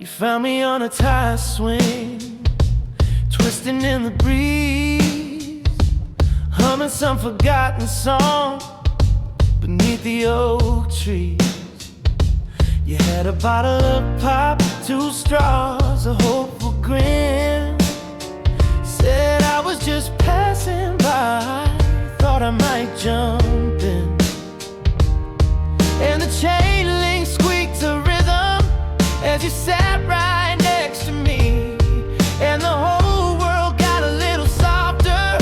You found me on a tire swing, twisting in the breeze, humming some forgotten song beneath the oak trees. You had a bottle of pop, 2 straws, a hopeful grin. Said I was just passing by, thought I might jump in. And the chain link squeaked to rhythm as you sat right next to me. And the whole world got a little softer,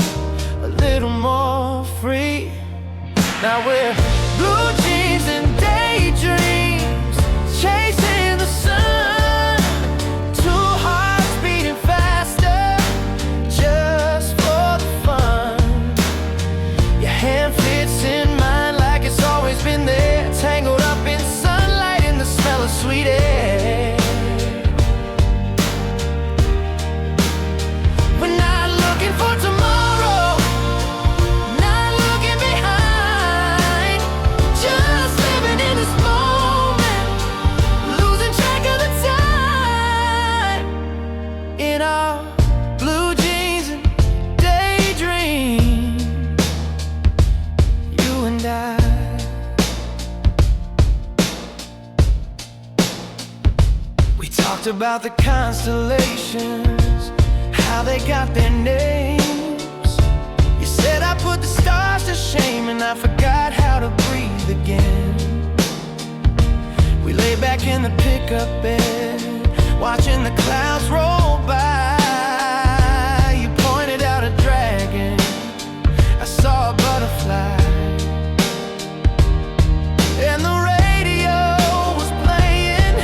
a little more free. Now we're blue jeans and daydreams, chasing the sun, 2 hearts beating faster, just for the fun. Your hand fits in mine like it's always been there, tangled up in sunlight and the smell of sweet air. We're not looking for tomorrow, not looking behind, just living in this moment, losing track of the time. In our blue jeans and daydreams, you and I. We talked about the constellations, how they got their names. You said I put the stars to shame and I forgot how to breathe again. We lay back in the pickup bed, watching the clouds roll by. You pointed out a dragon, I saw a butterfly. And the radio was playing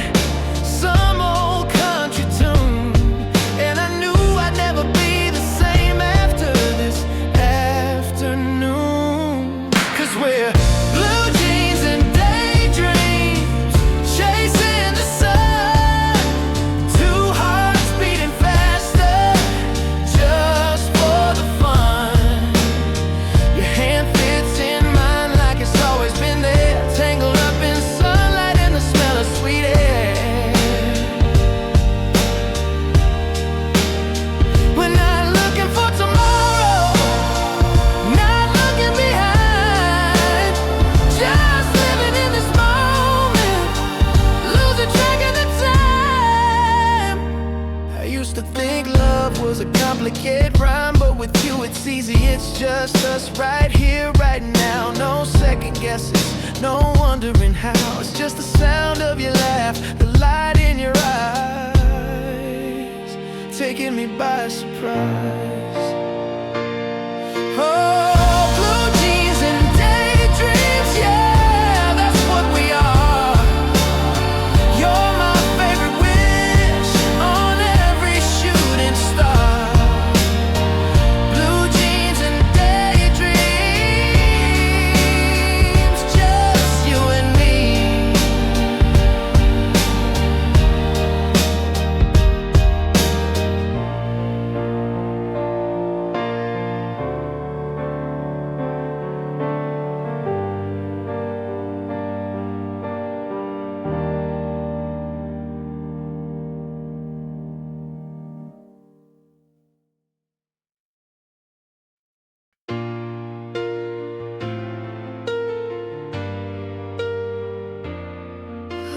some old country tune, and I knew I'd never be the same after this afternoon. 'Cause we're blue jeans and daydreams, chasing the sun, 2 hearts beating faster, just for the fun. Your hand fits in mine like it's always been there, tangled up in sunlight and the smell of sweet air. We're not looking for tomorrow, not looking behind, just living in this moment, losing track of the time. I used to think love was a complicated rhyme, but with you it's easy, it's just us right here, right now. No second guesses, no wondering how. It's just the sound of your laugh, the light in your eyes, taking me by surprise. Oh, blue jeans and daydreams, yeah, that's what we are. You're my favorite wish on every shooting star. Blue jeans and daydreams, just you and me.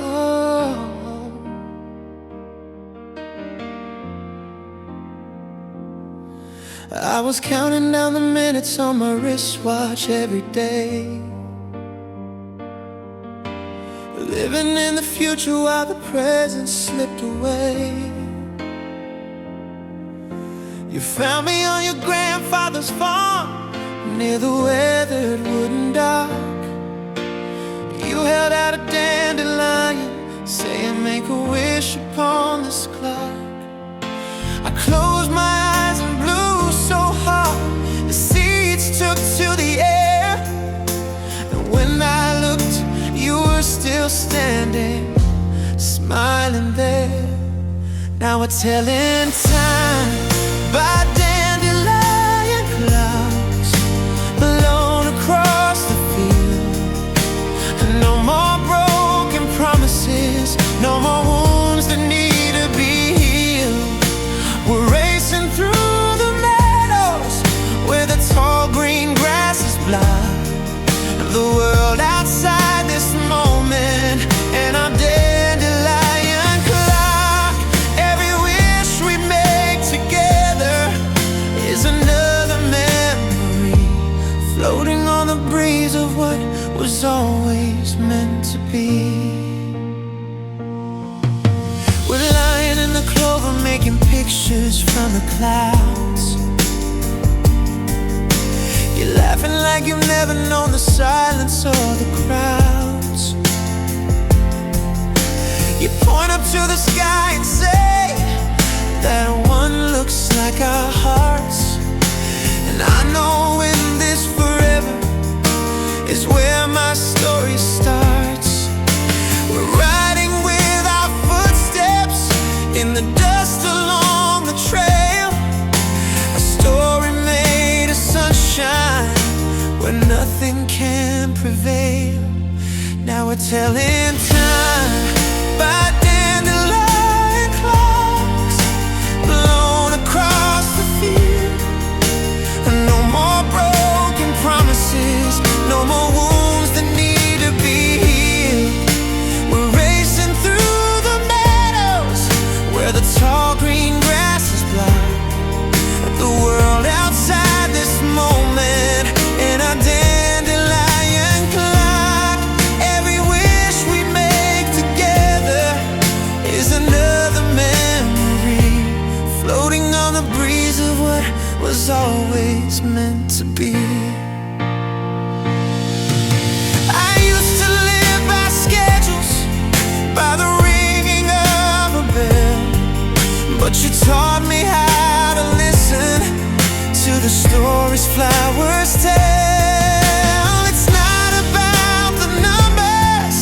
Oh. I was counting down the minutes on my wristwatch every day, living in the future while the present slipped away. You found me on your grandfather's farm, near the weathered wooden dock. You held out a dandelion, saying make a wish upon this clock. I closed my eyes and blew so hard, the seeds took to the air. And when I looked, you were still standing, smiling there. Now we're telling time by dandelion clouds, alone across the field. No more broken promises, no more wounds that need clouds. You're laughing like you've never known the silence or the crowds. You point up to the sky and say, that one looks like our hearts. And I know in this forever is where my story starts. We're riding with our footsteps in the dust along the trail. A story made of sunshine where nothing can prevail. Now we're telling time by dandelion clocks blown across the field. No more broken promises, no more wounds that need to be healed. We're racing through the meadows where the tall green grass is blind. The world outside this moment in our dandelion clock. Every wish we make together is another memory floating on the breeze of what was always meant to be. I used to live by schedules, by the ringing of a bell, but you taught me how to listen to the stories flowers tell. It's not about the numbers,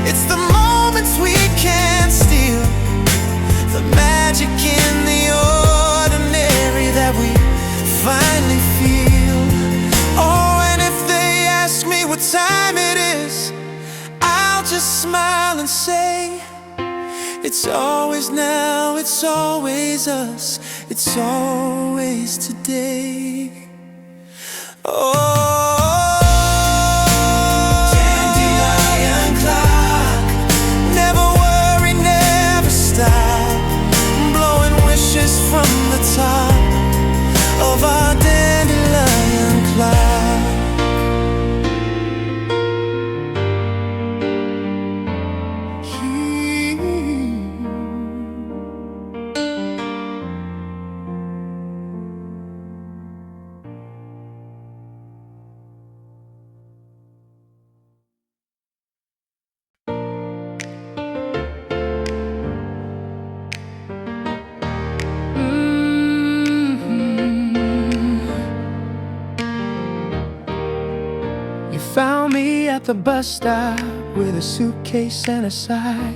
it's the moments we can't steal. The magic in the ordinary that we finally feel. Oh, and if they ask me what time it is, I'll just smile and say, it's always now, it's always us, it's always today. Oh, dandelion clock, never worry, never stop, blowing wishes from the top of our dandelion cloud. Found me at the bus stop with a suitcase and a sigh,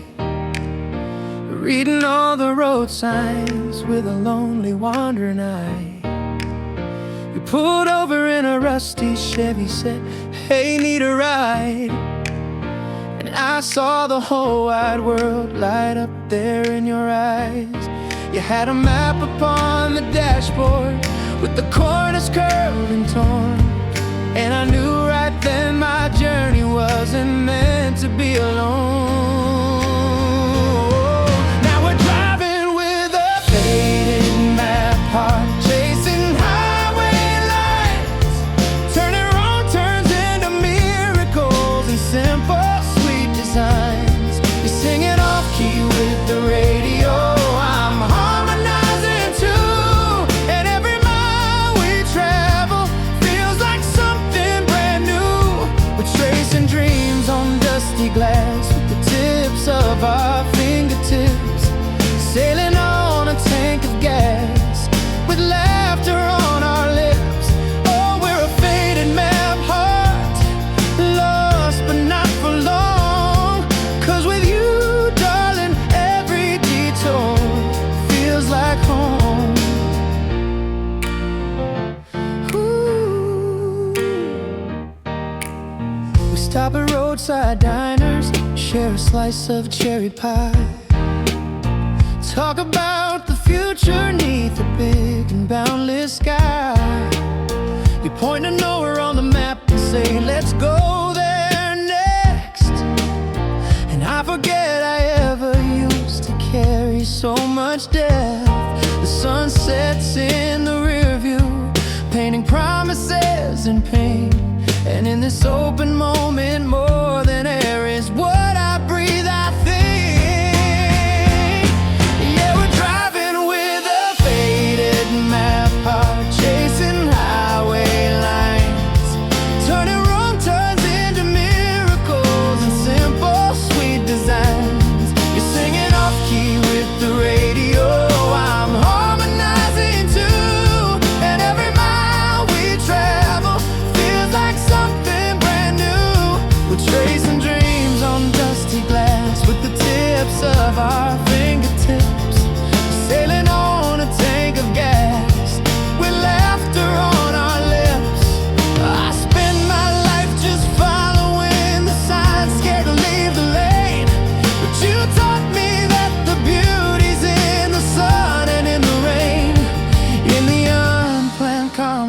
reading all the road signs with a lonely wandering eye. You pulled over in a rusty Chevy, said, hey, need a ride? And I saw the whole wide world light up there in your eyes. You had a map upon the dashboard with the corners curved and torn, and I knew right then my journey wasn't meant to be alone. Now we're driving with a faded map, heart chasing highway lights, turning wrong turns into miracles and simple sweet designs. You're singing off key with the radio, I'm harmonizing too, and every mile we travel feels like something brand new. We're tracing dreams on dusty glass with the tips of our fingertips, sailing on a tank of gas with laughter on our lips. Oh, we're a faded map heart, lost but not for long, 'cause with you, darling, every detour feels like home. Ooh. We stop at roadside diners, share a slice of cherry pie, talk about the future neath the big and boundless sky. You point to nowhere on the map and say, let's go there next. And I forget I ever used to carry so much depth. The sun sets in the rear view, painting promises and pain. And in this open moment, more than air is what I breathe, I think. Yeah, we're driving with a faded map.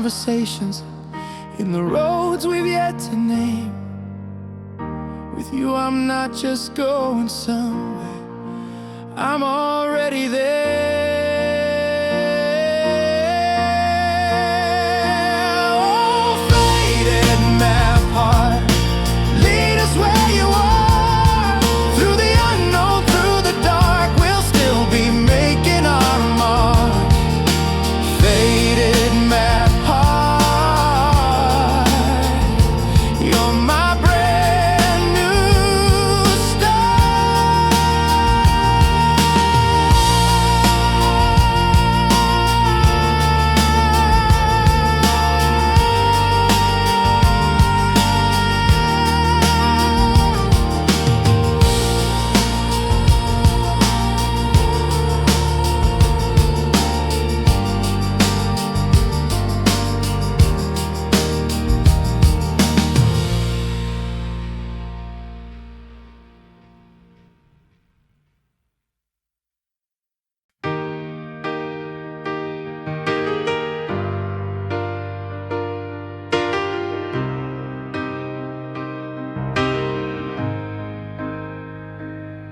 conversations in the roads we've yet to name. With you I'm not just going somewhere, I'm already there. Oh, faded map heart, lead us where you are. Through the unknown, through the dark, we'll still be making our mark. Faded map heart, you're my brand new start.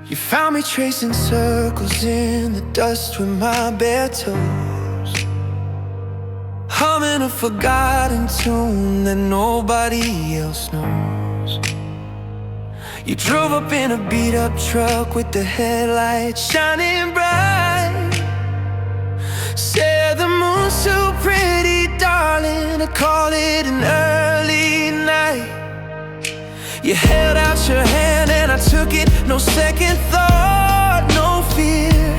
You found me tracing circles in the dust with my bare toes, humming a forgotten tune that nobody else knows. You drove up in a beat-up truck with the headlights shining bright. Said the moon's too pretty, darling, to call it an early night. You held out your hand and I took it, no second thought, no fear.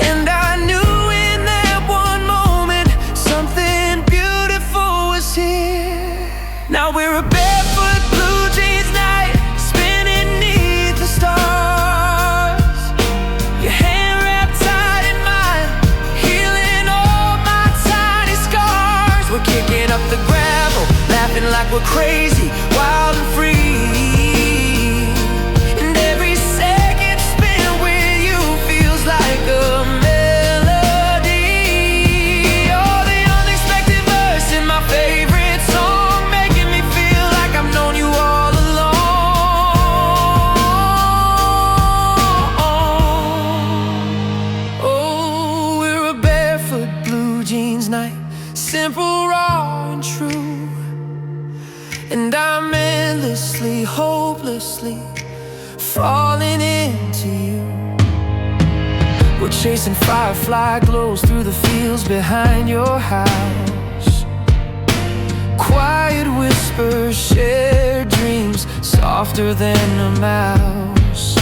And I knew in that one moment something beautiful was here. Now we're a barefoot blue jeans night, spinning beneath the stars. Your hand wrapped tight in mine, healing all my tiny scars. We're kicking up the gravel, laughing like we're crazy, wild and free. Simple, raw, and true. And I'm endlessly, hopelessly falling into you. We're chasing firefly glows through the fields behind your house. Quiet whispers, shared dreams, softer than a mouse.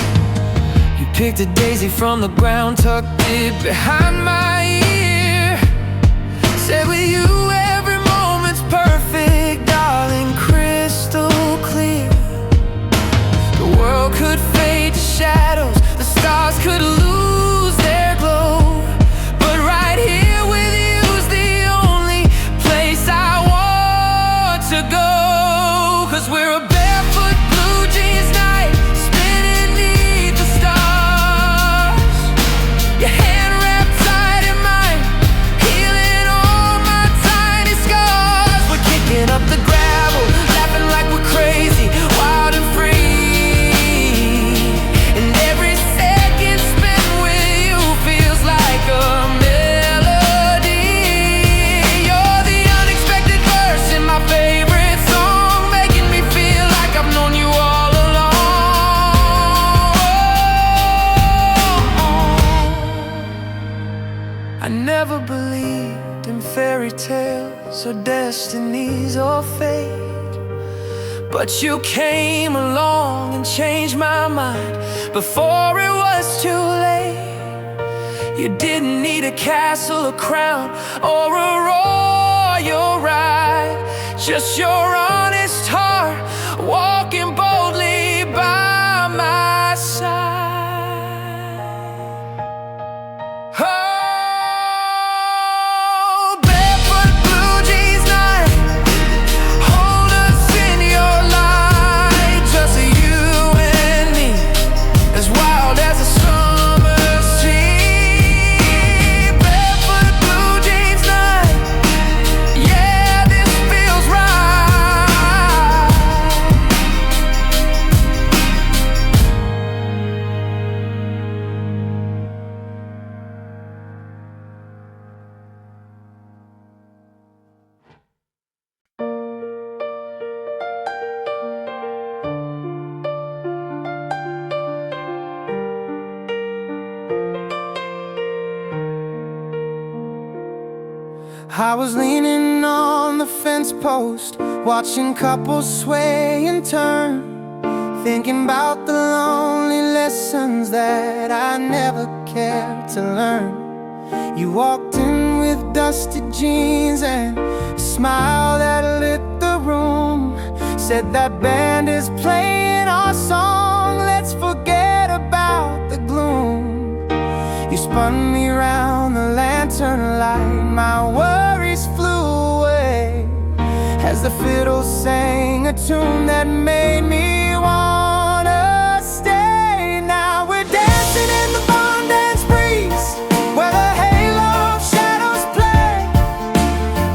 You picked a daisy from the ground, tucked it behind my ear. Said with you every moment's perfect, darling, crystal clear. The world could fade to shadows, the stars could lose their glow, but right here with you's the only place I want to go. 'Cause we're a barefoot blue jeans night, spinning beneath the stars. Your hand wrapped tight in mine, healing all my tiny scars. We're kicking up the gravel, laughing like we're crazy, wild and free. And every second spent with you feels like a melody. You're the unexpected verse in my favorite song, making me feel like I've known you all along. I never believed in fairy tales or destinies or fate, but you came along and changed my mind before it was too late. You didn't need a castle, a crown, or a royal ride, just your honest heart walking boldly by my side. Oh, barefoot blue jeans night, hold us in your light, just you and me, as wild as a summer's tree. Barefoot blue jeans night, yeah, I was leaning on the fence post, watching couples sway and turn, thinking about the lonely lessons that I never cared to learn. You walked in with dusted jeans and a smile that lit the room. Said that band is playing our song, let's forget about the gloom. You spun me round the lantern light, my worries flew away as the fiddle sang a tune that made me wanna stay. Now we're dancing in the barn dance breeze, where the halo of shadows play,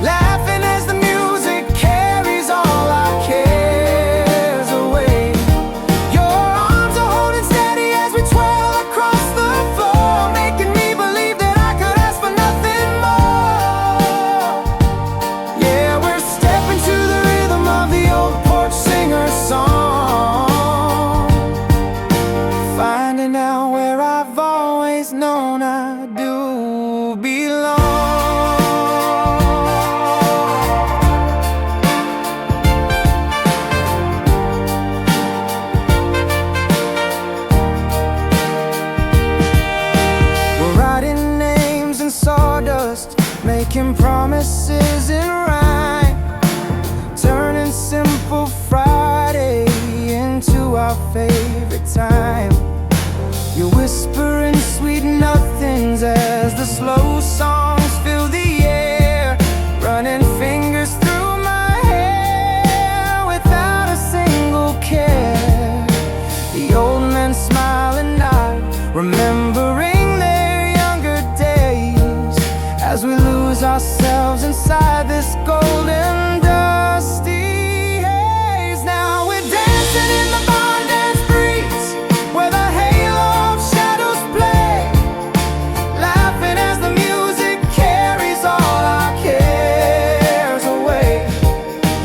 laughing as the music carries all our cares away. Your arms are holding steady as we twirl across the floor, making me believe that I could ask for nothing more. Yeah, we're stepping to the rhythm of the old porch singer song, finding out where I've always known I do belong. We're writing names in sawdust, making promises in rhyme, turning simple Friday into our favorite time. You're whispering sweet nothings as the slow songs fill the air, running fingers through my hair without a single care. The old men smile and nod, remembering their younger days, as we lose ourselves inside this golden dusty haze. Now we're dancing in the barn dance breeze, where the halo of shadows play, laughing as the music carries all our cares away.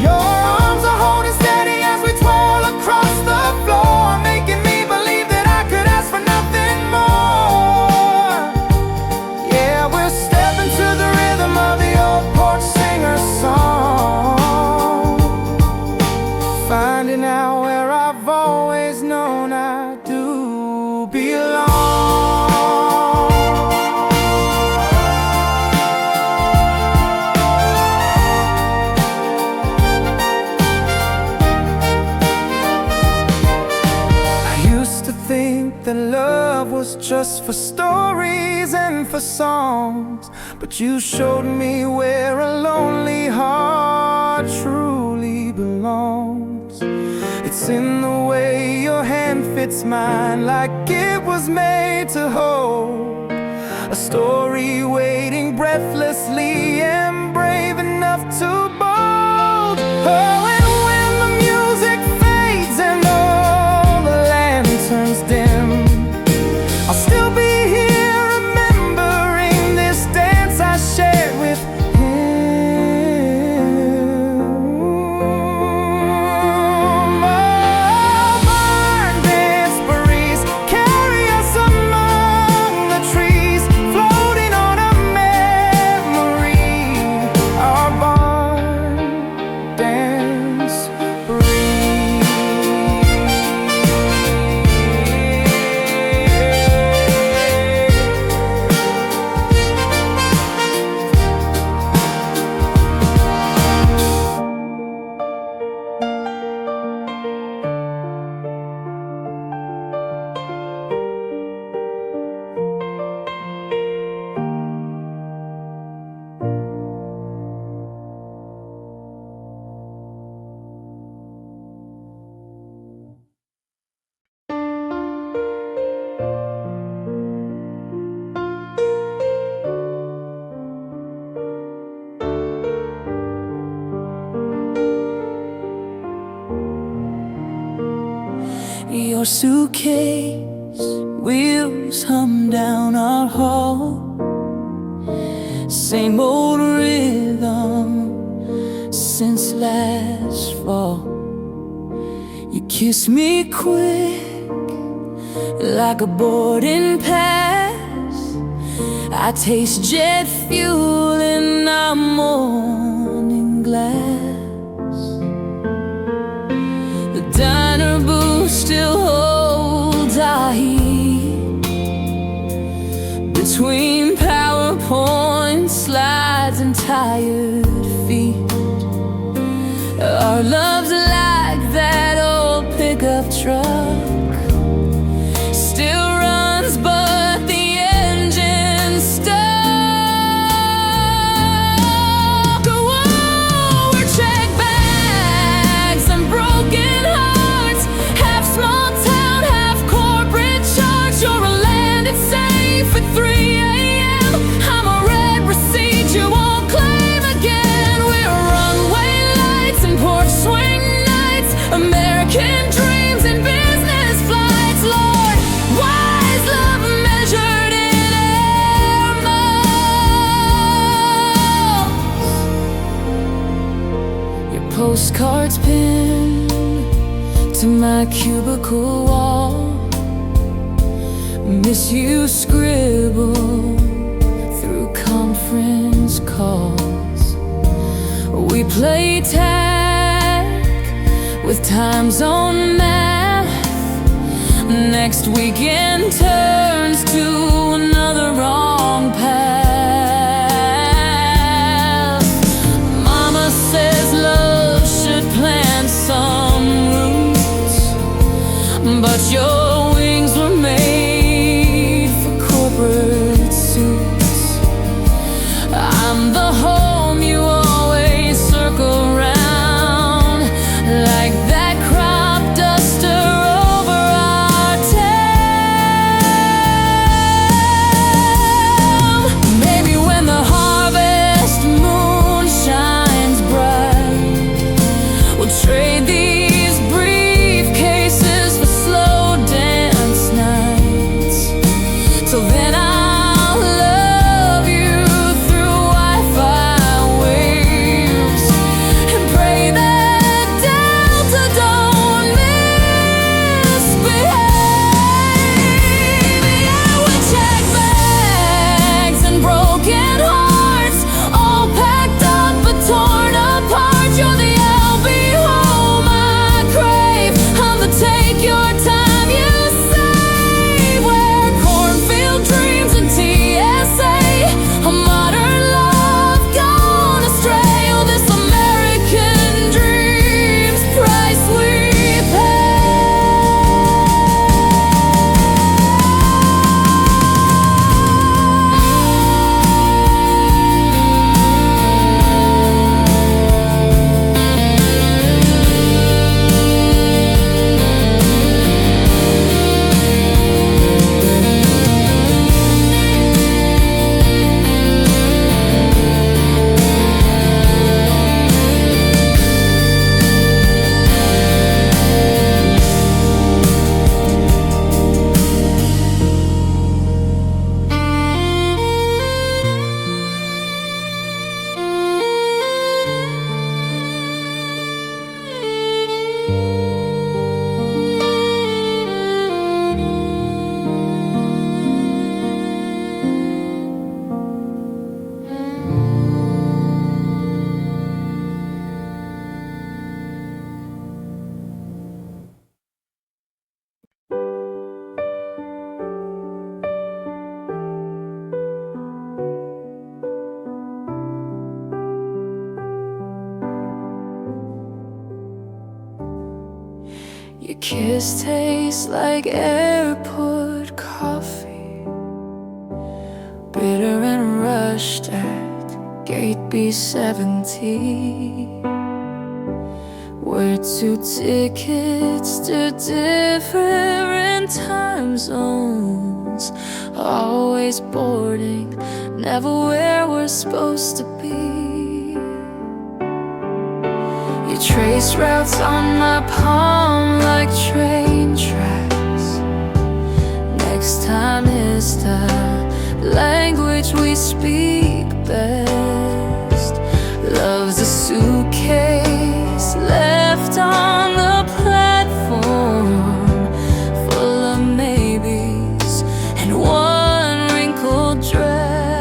Your arms are holding steady as we twirl across the floor, making me believe that I could ask for nothing more. Yeah, we're stepping to the rhythm of the old porch singer song, finding out where I've always known I do belong. I used to think that love was just for stories and for songs, but you showed me where a lonely heart truly belongs. It's in the way your hand fits mine, like it was made to hold a story waiting breathlessly and brave enough to bold. Oh, and when the music fades and all the lanterns dim, I'll still be here remembering this dance I shared with him. Oh, barn dance breeze, carry us among the trees, floating on a memory. Our barn dance Your suitcase wheels hum down our hall, same old rhythm since last fall. You kiss me quick like a boarding pass, I taste jet fuel in our morning glass. The diner booth still holds our heat. Between PowerPoint slides and tired feet, our love's like that old pickup truck. Still runs, but the engine's stuck. Oh, we're check bags and broken hearts, half small town, half corporate charge. You're a landed safe at 3 a.m. I'm a red receipt you won't claim again. We're runway lights and porch swing nights, American dreams and business flights. Lord, why is love measured in air miles? Your postcards pinned to my cubicle wall, miss you scribble through conference calls. We play tag with time zone math. Next weekend turns to another wrong path. Mama says love should plant some roots, but your wings were made for corporate suits. I'm the home you always circle round, like that crop duster over our town. Maybe when the harvest moon shines bright, we'll trade these briefcases for slow dance nights. Till then I'll love you through Wi-Fi waves and pray that Delta don't misbehave. Yeah, we check bags and broken hearts, all packed up but torn apart. You're the LB home I crave. I'm the take your time you save, where cornfield dreams and TSA, a modern love gone astray. Oh, this American dream's price we Your kiss tastes like airport coffee, bitter and rushed at gate B70. We're 2 tickets to different time zones, always boarding, never where we're supposed to be. You trace routes on my palm like train tracks. Next time is the language we speak best. Love's a suitcase left on the platform, full of maybes and one wrinkled dress.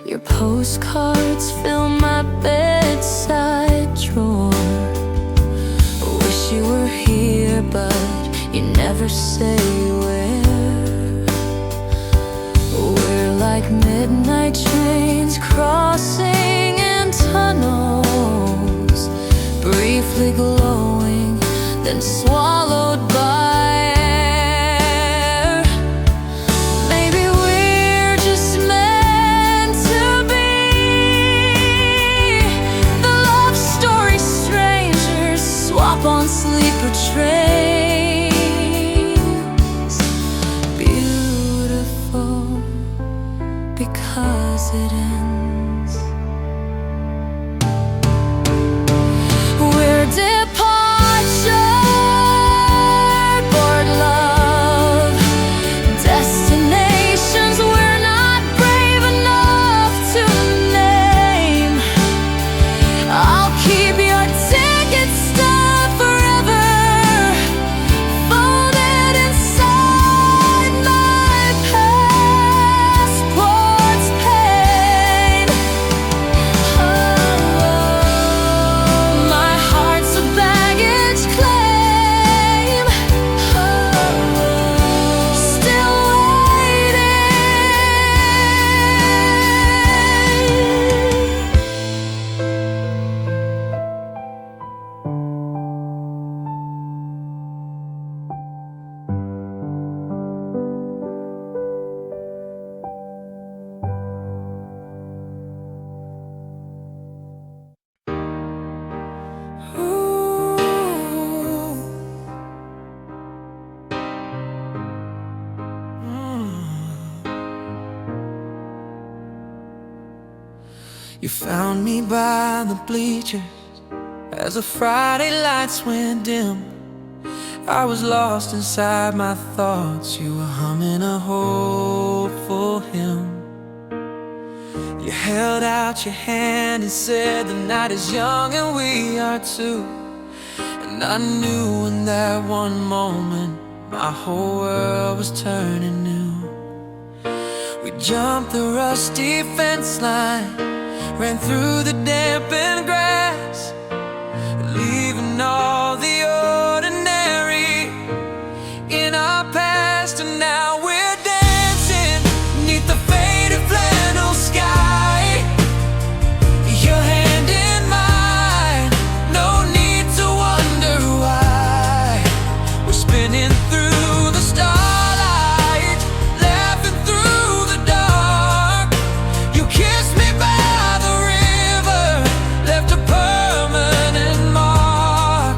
Your postcards fill my bedside drawer. Wish you were here, but you never say where. We're like midnight trains crossing in tunnels, briefly glowing, then swallowed by air. Maybe we're just meant to be the love story strangers swap on sleeper trains. Beautiful because it ends. We're departure, board love, destinations we're not brave enough to name. I'll keep your ticket stub forever, folded inside my passport's pain. My heart's a baggage claim, still waiting. You found me by the bleachers as the Friday lights went dim. I was lost inside my thoughts. You were humming a hopeful hymn. You held out your hand and said the night is young and we are too. And I knew in that one moment my whole world was turning new. We jumped the rusty fence line, ran through the dampened grass, leaving all the ordinary in our past. And now we're dancing beneath the faded flannel sky, your hand in mine, no need to wonder why. We're spinning through the starlight, laughing through the dark. You kissed me by the river, left a permanent mark.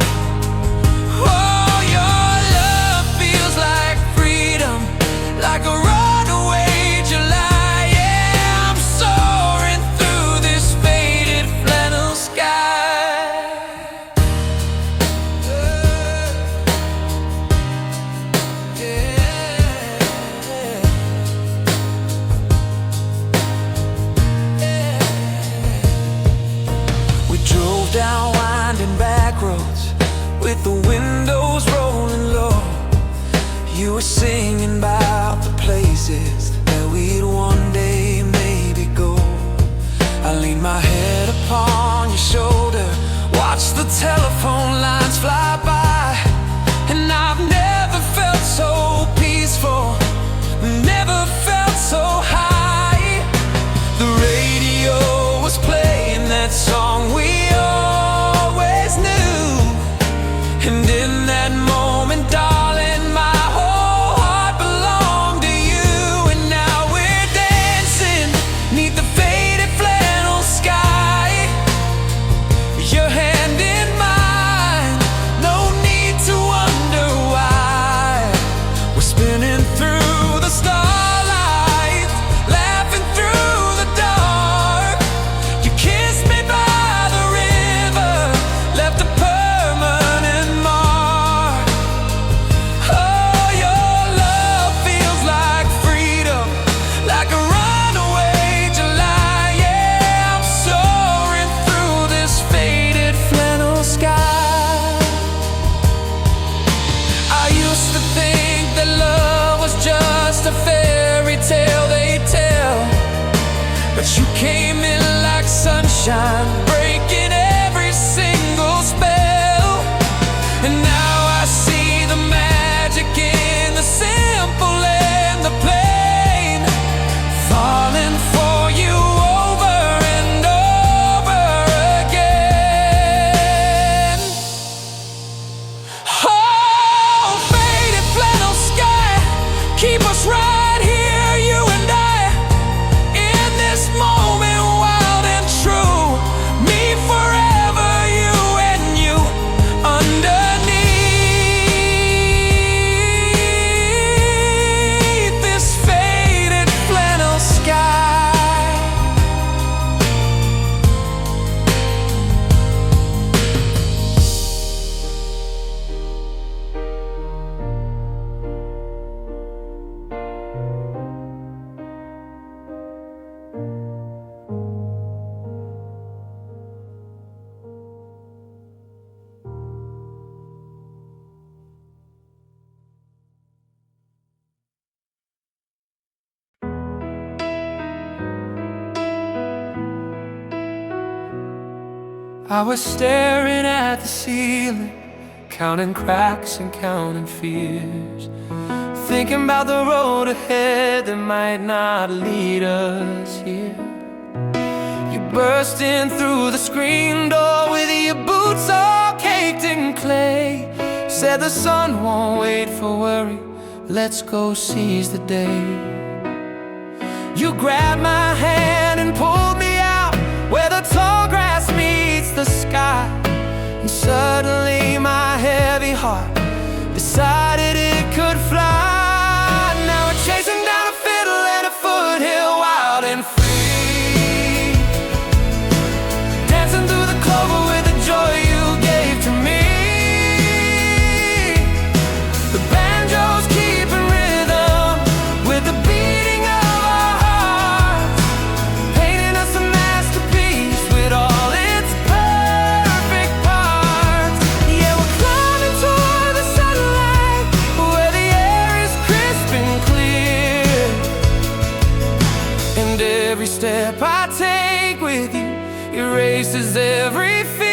sky. I was staring at the ceiling, counting cracks and counting fears, thinking about the road ahead that might not lead us here. You burst in through the screen door with your boots all caked in clay. Said the sun won't wait for worry, let's go seize the day. You grabbed my hand and pulled me out where the tall grass meets the sky. And suddenly my heavy heart decided it could fly. Now we're chasing down a fiddle and a foothill, wild and free, dancing through the clover with the joy you gave to me. The banjo's keeping rhythm with the beating of our hearts, painting us a masterpiece with all its perfect parts. Yeah, we're climbing toward the sunlight where the air is crisp and clear. And every step I take with you erases every fear.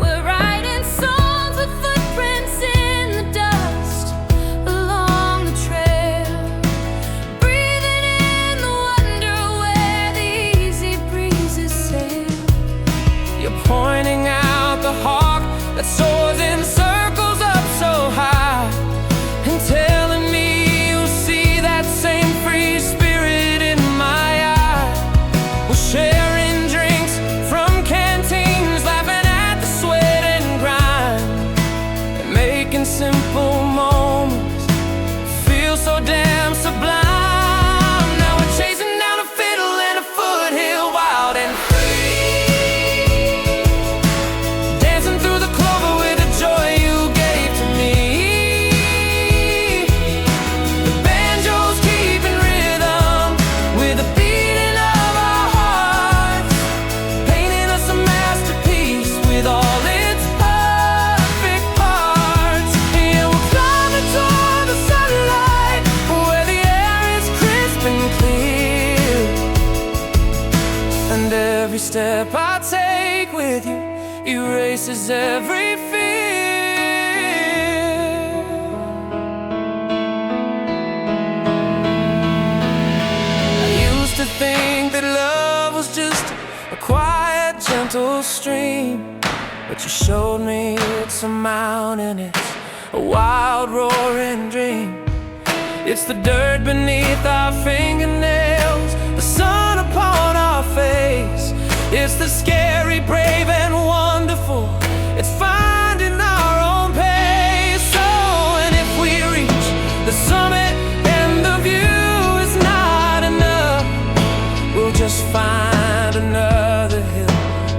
We're writing songs with footprints in the dust along the trail, breathing in the wonder where the easy breezes sail. You're pointing out the hawk that soars in circles up so high, and telling me you see that same free spirit in my eye. We're sharing drinks from canteens, laughing at the sweat and grind, and making simple moments feel so damn sublime. Now we're chasing down a fiddle and a foothill, wild and free, dancing through the clover with the joy you gave to me. The banjo's keeping rhythm with the beating of our hearts, painting us a masterpiece with all its perfect parts. Yeah, we're climbing toward the sunlight where the air is crisp and clear. And every step I take with you erases every fear. I used to think that love was just a quiet, gentle stream, but you showed me it's a mountain, it's a wild, roaring dream. It's the dirt beneath our fingernails, the sun upon our face. It's the scary, brave, and wonderful. It's finding our own pace. So, and if we reach the summit and the view is not enough, we'll just find another hill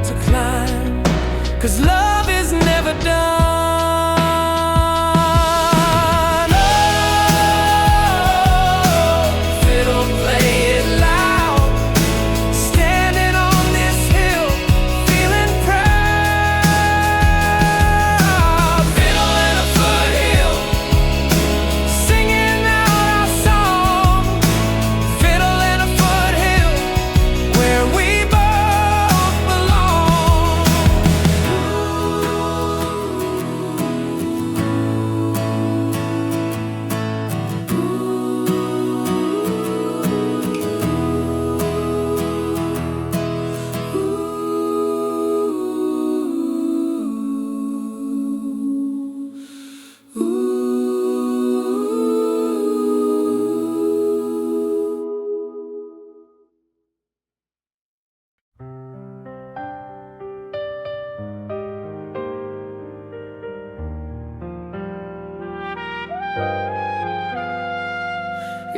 to climb. 'Cause love is never done. Oh, fiddle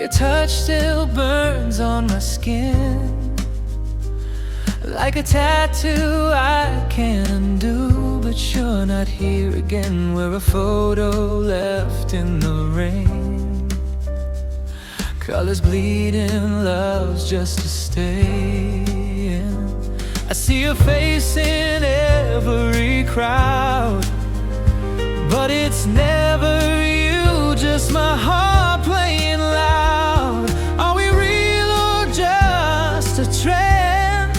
Your touch still burns on my skin, like a tattoo I can't undo. But you're not here again. We're a photo left in the rain. Colors bleeding, love's just a stain. I see your face in every crowd, but it's never you, just my heart playing loud. Are we real or just a trend?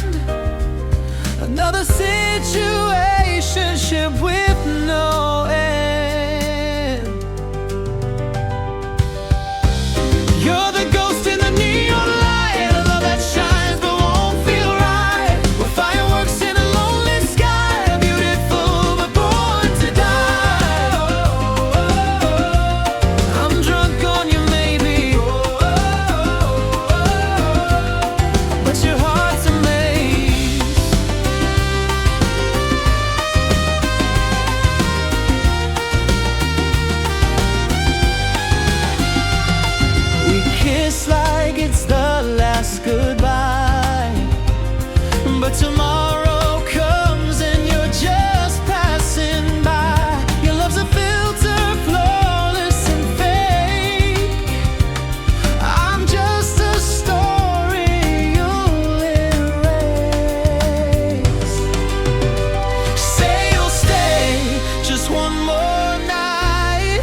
Another situationship with no end. You're the ghost in the neon light, a love that shines but won't feel right. We're fireworks in a lonely sky, beautiful but born to die. I'm drunk on you maybe, but your heart's a maze. We kiss like it's the last goodbye, but tomorrow comes and you're just passing by. Your love's a filter, flawless and fake. I'm just a story you'll erase. Say you'll stay just one more night,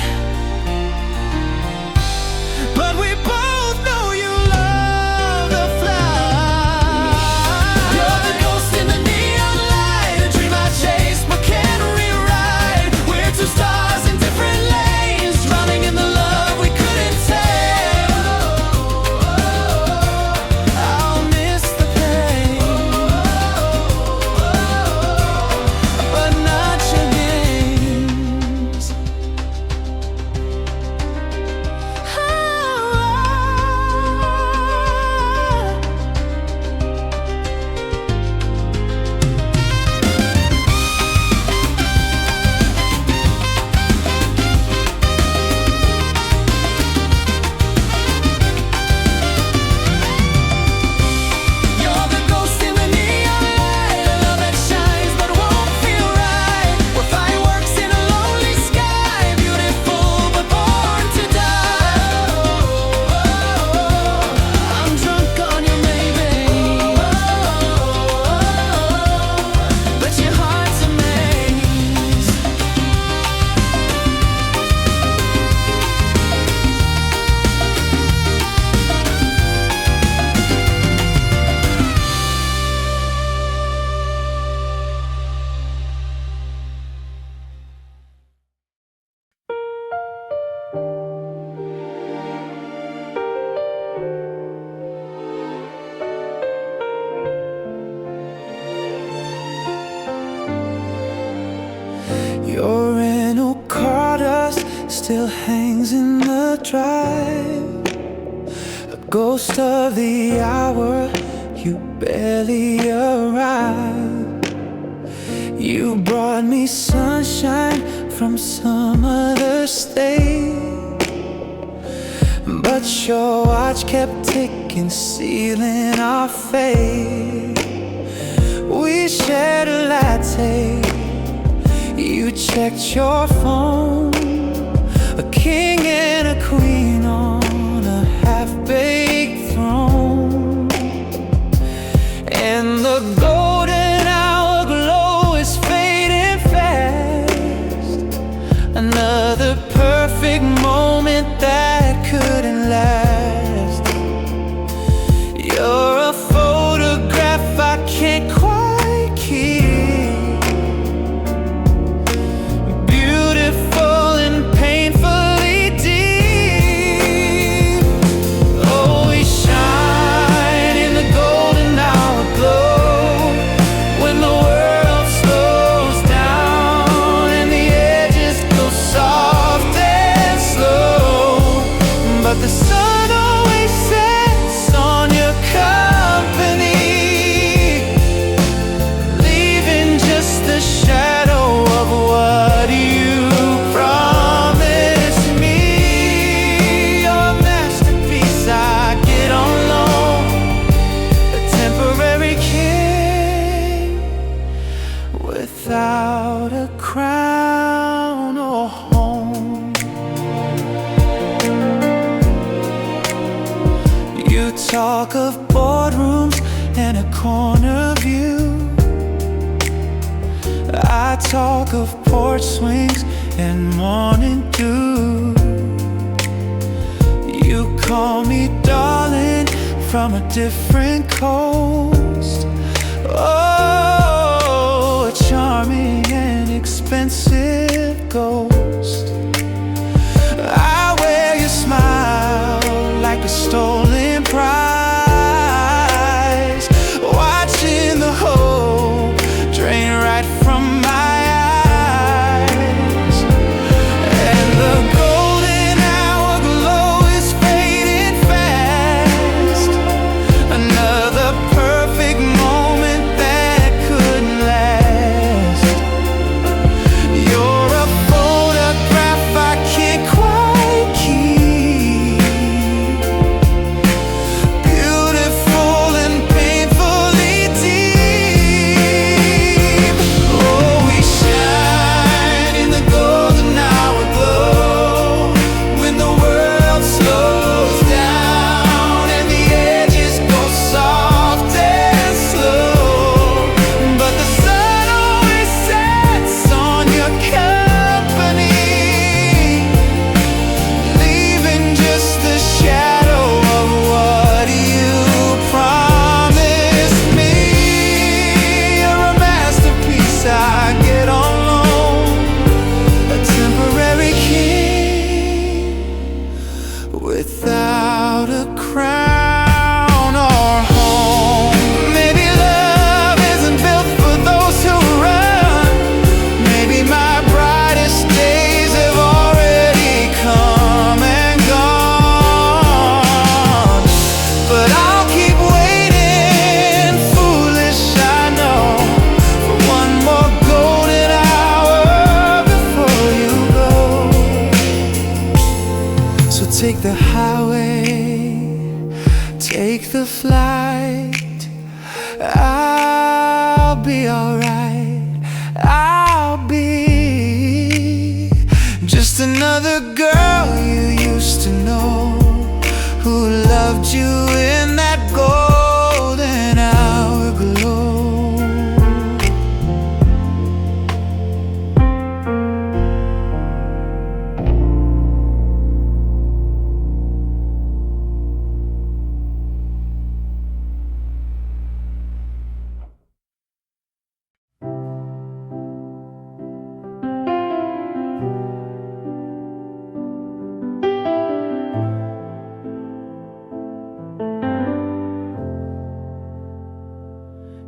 but we both know you love the fly. You're the ghost in the neon light, a dream I chase but can't rewrite. We're two stars in different lanes, drowning in the love we couldn't tell. I'll miss the pain, but not your games. You're the ghost in the neon light, a love that shines but won't feel right. We're fireworks in a lonely sky, beautiful but born to die. I'm drunk on you maybe, but your heart's a maze. Your rental car dust still hangs in the drive, a ghost of the hour you barely arrived. You brought me sunshine from some other state, but your watch kept ticking, sealing our fate. We shared a latte, you checked your phone, a king and a queen on a half-baked throne. And the golden hour glow is fading fast, another perfect moment that couldn't last. You're a photograph I can't quite keep, beautiful and painfully deep. Oh, we shine in the golden hour glow, when the world slows down and the edges go soft and slow. But the sun always sets on your company, leaving just the shadow of what you promised me. Your masterpiece I talk of boardrooms and a corner view. I talk of porch swings and morning dew. You call me darling from a different coast. Oh, a charming and expensive ghost. I wear your smile like a stolen prize, watching the hope drain right from my eyes. And the golden hour glow is fading fast. Another perfect moment that couldn't last. You're a photograph I can't quite keep. Beautiful and painfully deep. Oh, we shine in the golden hour glow. When the world slows down and the edges go soft and slow, but the sun always sets on your company, leaving just the shadow of what you promised me. You're a masterpiece I get on loan, a temporary king without a crown or home. Maybe love isn't built for those who run. Maybe my brightest days have already come and gone, but I'll keep waiting, foolish I know, for one more golden hour before you go. So take the highway, take the flight. I'll be alright. I'll be just another girl you used to know, who loved you in that golden hour glow.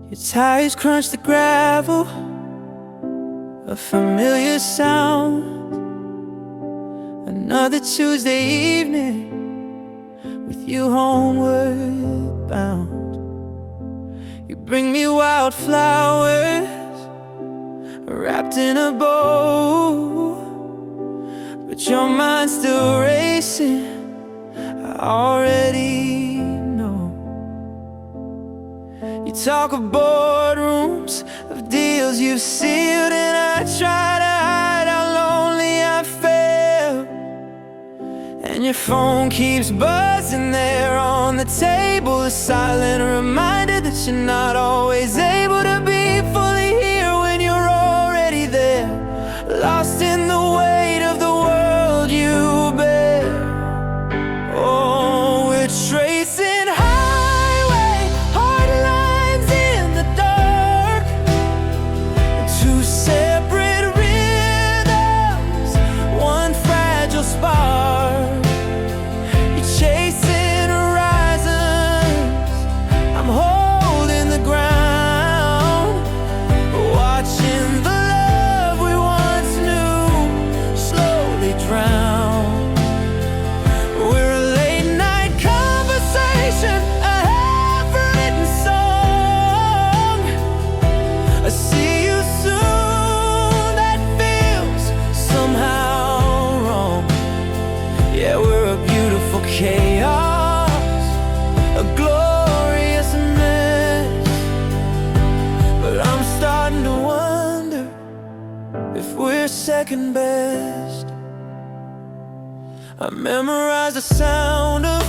Your tires crunch the gravel, a familiar sound. Another Tuesday evening with you homeward bound. You bring me wildflowers wrapped in a bow, but your mind's still racing, I already know. You talk of boardrooms, of deals you've sealed, and I try to hide how lonely I feel. And your phone keeps buzzing there on the table, a silent reminder that you're not always able to be fully here when you're already there, lost in the weight of the world you bear. Oh, we're tracing highway, hard lines in the dark, two separate rhythms, one fragile spark. You're chasing horizons, I'm holding the ground, watching the love we once knew slowly drown. We're a late night conversation, a half-written song. I see you soon, that feels somehow wrong. Yeah, we're a beautiful chaos, a glorious mess. But I'm starting to wonder if we're second best. I memorized the sound of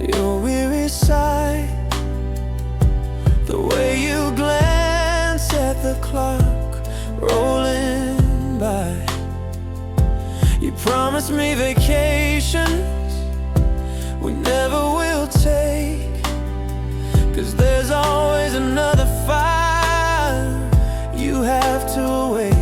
your weary sigh, the way you glance at the clock rolling by. You promised me vacations we never will take, 'cause there's always another fire you have to awake.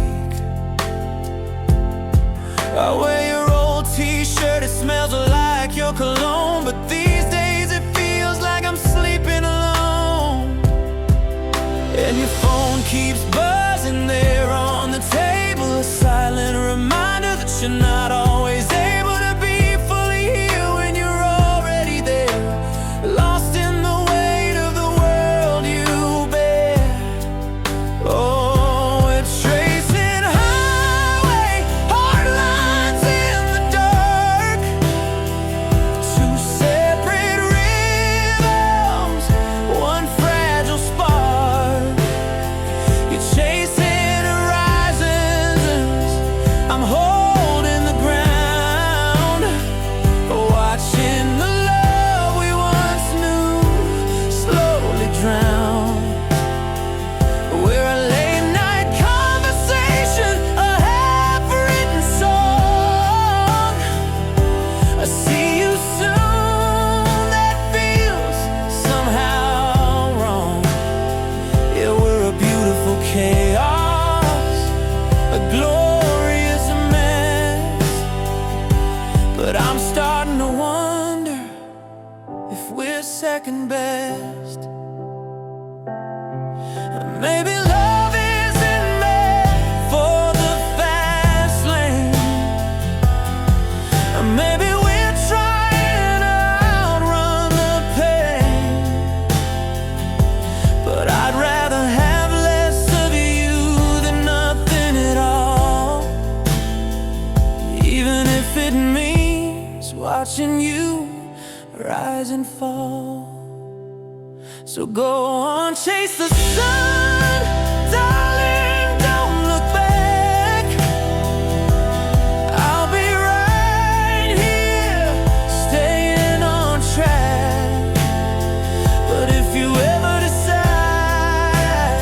I wear your old t-shirt, it smells like your cologne, but these days it feels like I'm sleeping alone. And your phone keeps buzzing there on the table, a silent reminder that you're not always able to be fully here when you're already there, lost in the weight of the world you bear. Oh, we're tracing highway hard lines in the dark, two separate rhythms, one fragile spark. You're chasing horizons, I'm holding the ground, watching the love we once knew slowly drown. We're a late night conversation, a half-written song. I see you soon, that feels somehow wrong. Yeah, we're a beautiful chaos, a glorious mess, but I'm starting to wonder if we're second best. Maybe love isn't meant for the fast lane. Maybe we're trying to outrun the pain, but I'd rather have less of you than nothing at all, even if it means watching you rise and fall. So go on, chase the sun, darling, don't look back. I'll be right here, staying on track. But if you ever decide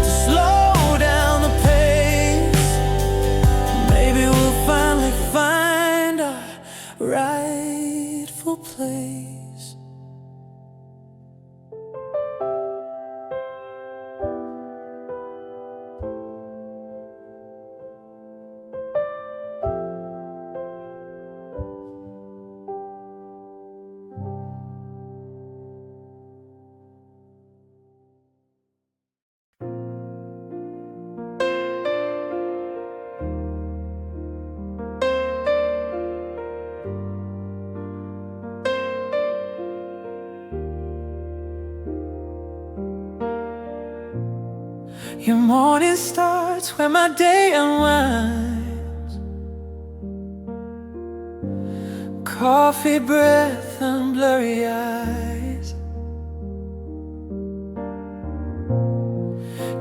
to slow down the pace, maybe we'll finally find our rightful place. Your morning starts when my day unwinds. Coffee breath and blurry eyes.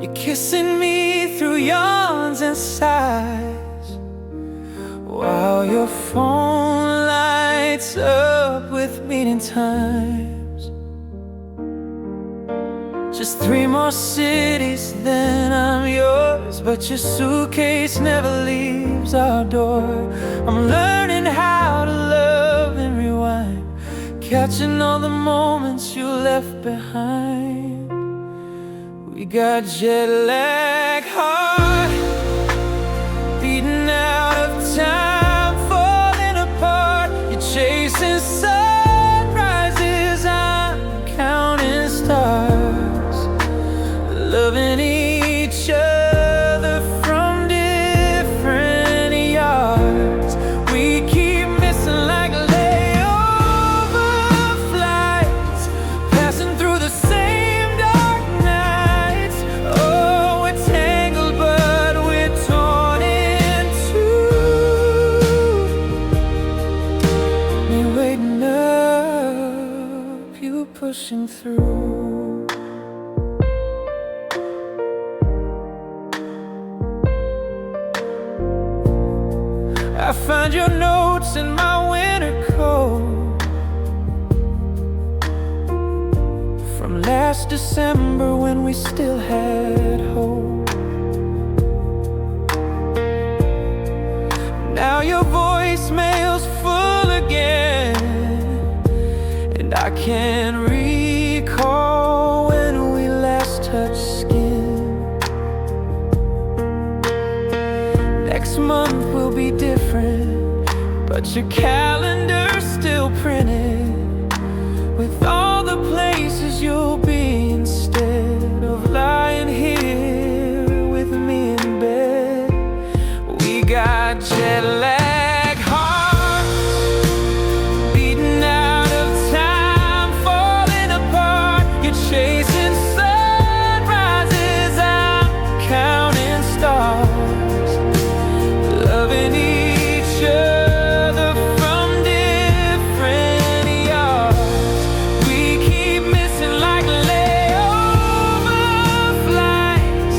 You're kissing me through yawns and sighs, while your phone lights up with meeting times. Just 3 more cities, then I'm yours, but your suitcase never leaves our door. I'm learning how to love and rewind, catching all the moments you left behind. We got jet lag heart, beating out of time, falling apart. You're chasing sunrises, I'm counting stars, loving each other from different yards. We keep missing like layover flights, passing through the same dark nights. Oh, we're tangled, but we're torn in two. Me waiting up, you pushing through. I find your notes in my winter coat, last December when we still had hope. Now your voicemail's full again, and I can't recall when we last touched skin. Next month will be different, but your calendar's still printed with all the places you'll be instead of lying here with me in bed. We got jet lag hearts beating out of time, falling apart. You're chasing sunrises, I'm counting stars, loving each other from different yards. We keep missing like layover flights,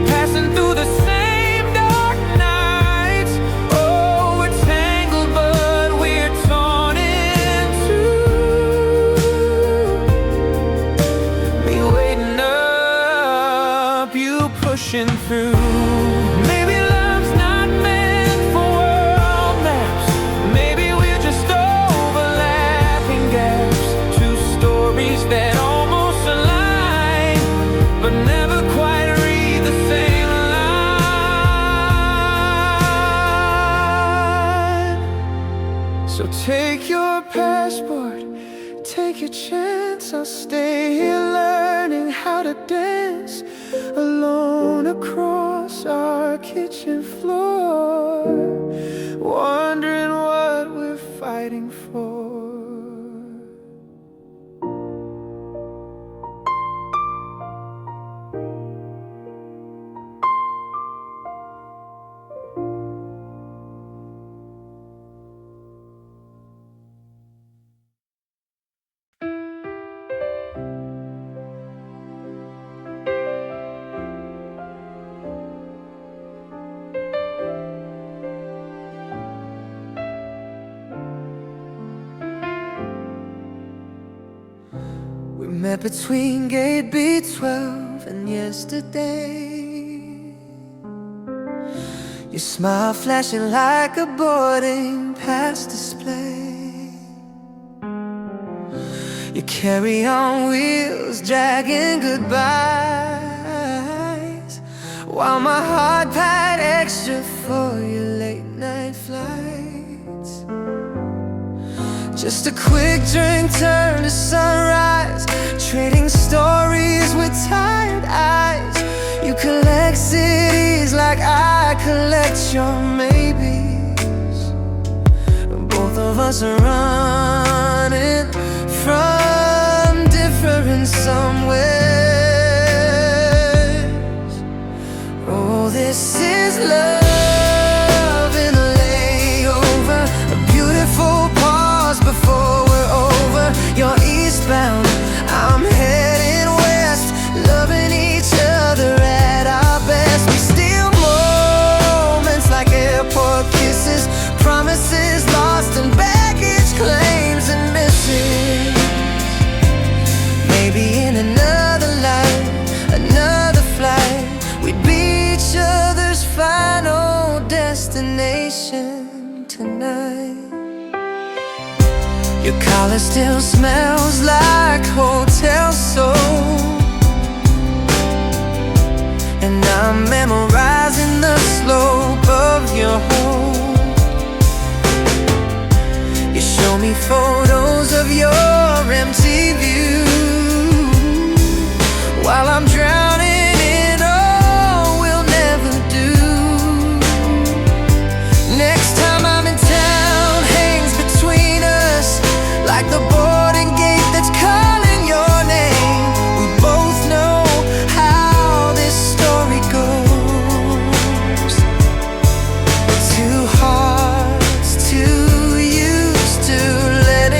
passing through the same dark nights. Oh, we're tangled, but we're torn in two. Me waiting up, you pushing through. Maybe love's not meant for world maps. Maybe we're just overlapping gaps. Two stories that almost align, but never quite read the same line. So take your passport, take your chance. I'll stay here learning how to dance alone across our kitchen floor, wondering what we're fighting for. We met between gate B12 and yesterday. Your smile flashing like a boarding pass display. Your carry-on wheels dragging goodbyes, while my heart paid extra for your late-night flights. Just a quick drink turned to sunrise, trading stories with tired eyes. You collect cities like I collect your maybes. Both of us are running from different somewheres. Oh, this is love in a layover, a beautiful pause before we're over. You're eastbound, I'm heading west, loving each other at our best. We steal moments like airport kisses, promises lost and baggage claims and misses. Maybe in another life, another flight, we'd be each other's final destination tonight. Your collar still smells like hotel soap, and I'm memorizing the slope of your hope. You show me photos of your empty view, while I'm drowning in all we'll never do. Next time I'm in town hangs between us like the boarding gate that's calling your name. We both know how this story goes. Two hearts too used to letting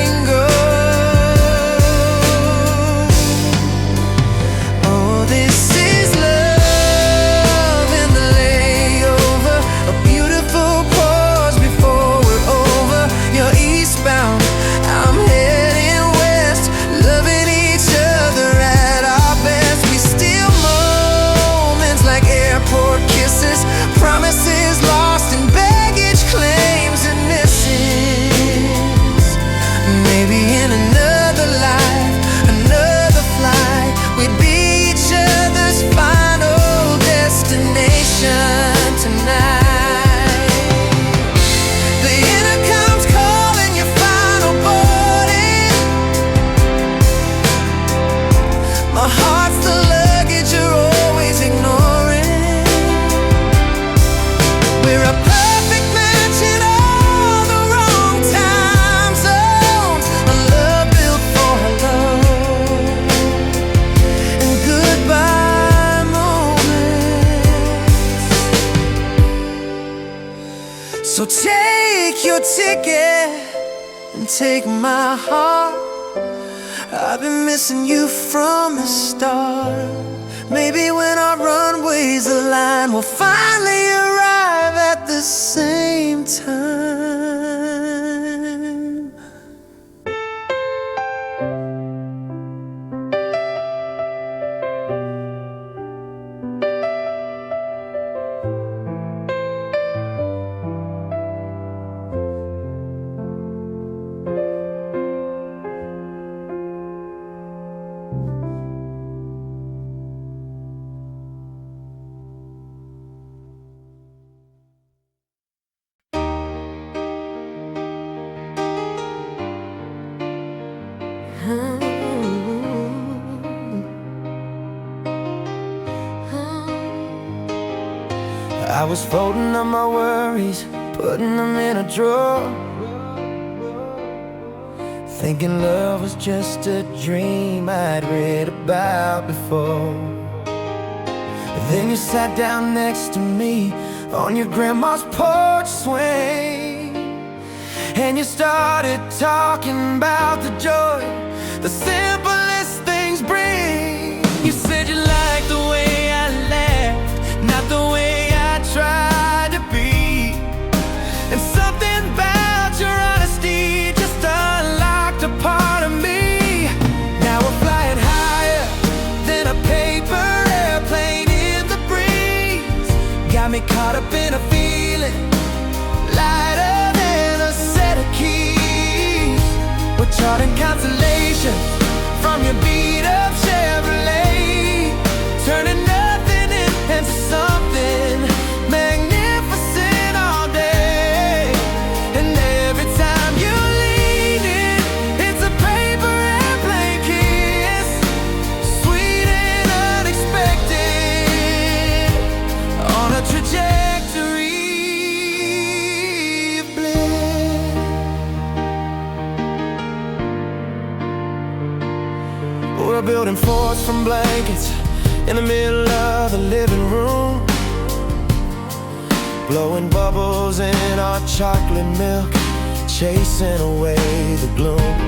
and take my heart. I've been missing you from the start. Maybe when our runways align, we'll finally arrive at the same time. I was folding up my worries, putting them in a drawer, thinking love was just a dream I'd read about before. Then you sat down next to me on your grandma's porch swing, and you started talking about the joy the simplest things bring. You said you liked the way I laughed, not the way I tried to be, and something about your honesty just unlocked a part of me. Now we're flying higher than a paper airplane in the breeze. Got me caught up in a feeling lighter than a set of keys. We're charting constellations from your beat-up Chevrolet, turning nothing into something magnificent all day. And every time you lean in, it's a paper airplane kiss, sweet and unexpected, on a trajectory of bliss. We're building forts from blankets in the middle of the living room, blowing bubbles in our chocolate milk, chasing away the gloom.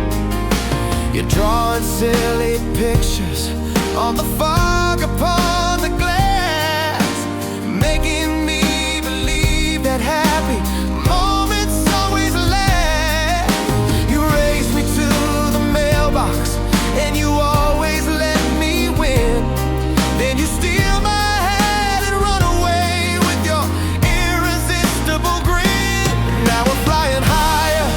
You're drawing silly pictures on the fog upon the glass, making me believe that happy moments always last. You raised me to the mailbox, and you always let me win. Then you steal my hand and run away with your irresistible grin. Now we're flying higher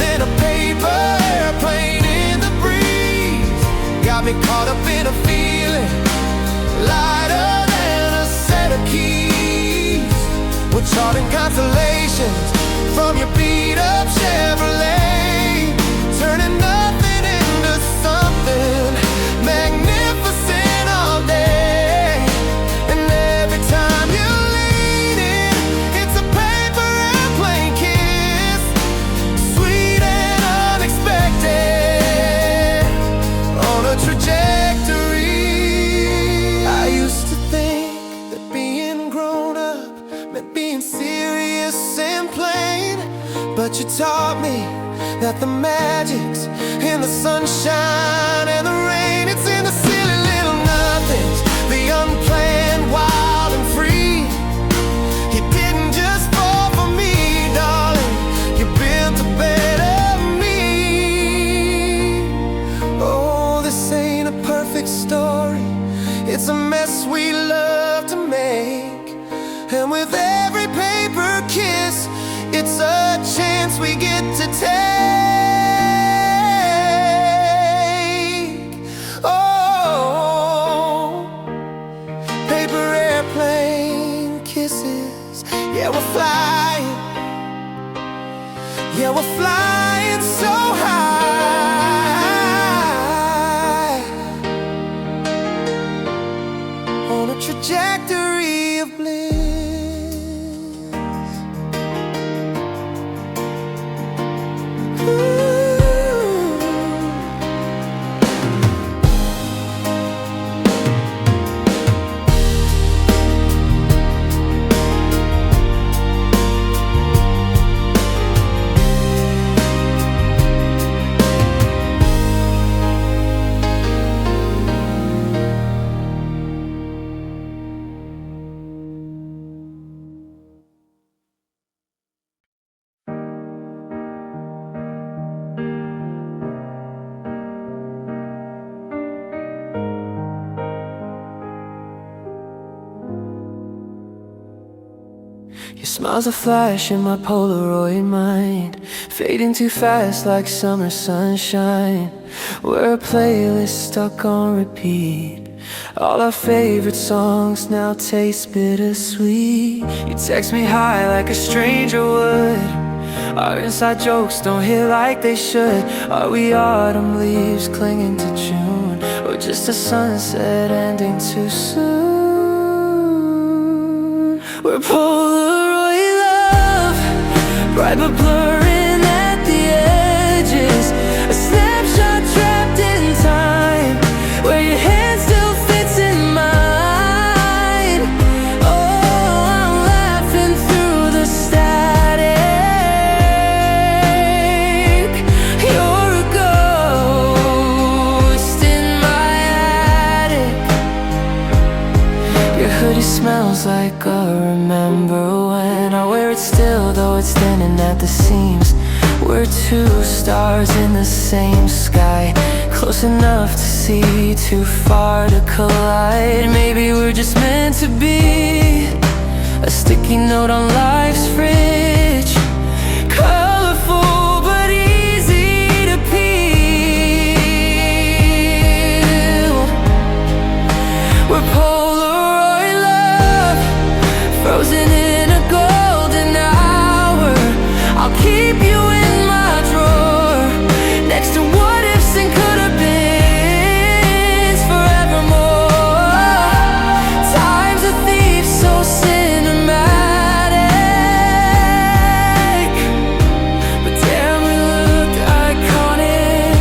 than a paper airplane in the breeze. Got me caught up in a feeling lighter than a set of keys. We're charting constellations from your beat-up Chevrolet, turning nothing into something magnificent all day. And every time you lean in, it's a paper airplane kiss, sweet and unexpected, on a trajectory. I used to think that being grown up meant being serious and plain, but you taught me that the magic's in the sunshine and the rain. It's in the silly little nothings, the unplanned, wild and free. You didn't just fall for me, darling, you built a better me. Oh, this ain't a perfect story, it's a mess we love to make. And with every paper kiss, it's a chance we get to take. Oh, paper airplane kisses. Yeah, we're flying. Yeah, we're flying so high, on a trajectory of bliss. Smiles a flash in my Polaroid mind, fading too fast like summer sunshine. We're a playlist stuck on repeat. All our favorite songs now taste bittersweet. You text me high like a stranger would. Our inside jokes don't hit like they should. Are we autumn leaves clinging to June, or just a sunset ending too soon? We're Polaroid love, bright but blurring at the edges. A snapshot trapped in time, where your hand still fits in mine. Oh, I'm laughing through the static. You're a ghost in my attic. Your hoodie smells like a remember when. I wear it still, though it's thinning at the seams. We're two stars in the same sky, close enough to see, too far to collide. Maybe we're just meant to be, a sticky note on life's fridge. Colorful but easy to peel. We're Polaroid love, frozen in a golden hour. I'll keep you in my drawer, next to what ifs and could have beens forevermore. Time's a thief, so cinematic, but damn, we looked iconic.